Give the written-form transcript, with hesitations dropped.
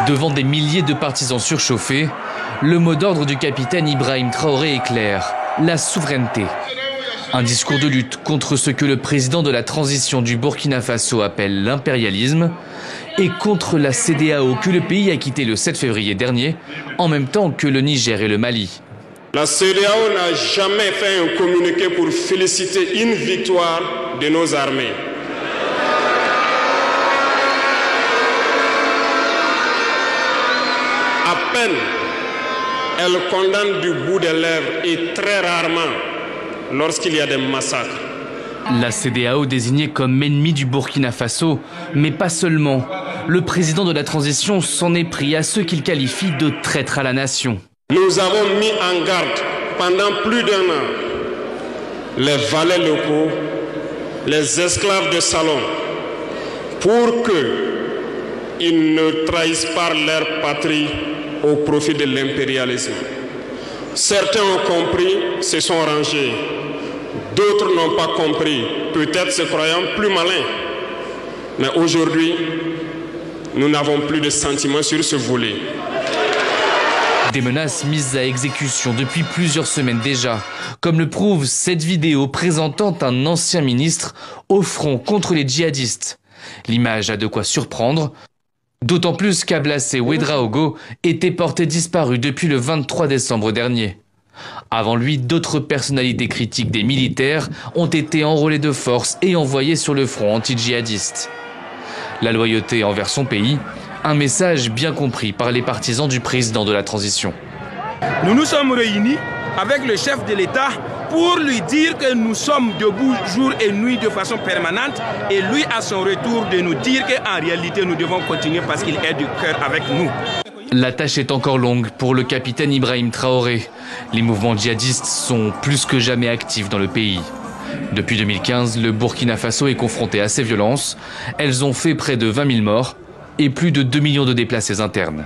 Devant des milliers de partisans surchauffés, le mot d'ordre du capitaine Ibrahim Traoré est clair, la souveraineté. Un discours de lutte contre ce que le président de la transition du Burkina Faso appelle l'impérialisme et contre la CEDEAO que le pays a quitté le 7 février dernier, en même temps que le Niger et le Mali. La CEDEAO n'a jamais fait un communiqué pour féliciter une victoire de nos armées. À peine, elle condamne du bout des lèvres et très rarement lorsqu'il y a des massacres. La CEDEAO désignée comme ennemi du Burkina Faso, mais pas seulement. Le président de la transition s'en est pris à ceux qu'il qualifie de traîtres à la nation. Nous avons mis en garde pendant plus d'un an les valets locaux, les esclaves de salon, pour qu'ils ne trahissent pas leur patrie au profit de l'impérialisme. Certains ont compris, se sont rangés. D'autres n'ont pas compris, peut-être se croyant plus malins. Mais aujourd'hui, nous n'avons plus de sentiments sur ce volet. Des menaces mises à exécution depuis plusieurs semaines déjà, comme le prouve cette vidéo présentant un ancien ministre au front contre les djihadistes. L'image a de quoi surprendre, d'autant plus qu'Ablassé Ouedraogo était porté disparu depuis le 23 décembre dernier. Avant lui, d'autres personnalités critiques des militaires ont été enrôlées de force et envoyées sur le front anti-djihadiste. La loyauté envers son pays, un message bien compris par les partisans du président de la transition. Nous nous sommes réunis avec le chef de l'État pour lui dire que nous sommes debout jour et nuit de façon permanente et lui à son retour de nous dire qu'en réalité nous devons continuer parce qu'il est du cœur avec nous. La tâche est encore longue pour le capitaine Ibrahim Traoré. Les mouvements djihadistes sont plus que jamais actifs dans le pays. Depuis 2015, le Burkina Faso est confronté à ces violences. Elles ont fait près de 20 000 morts et plus de 2 millions de déplacés internes.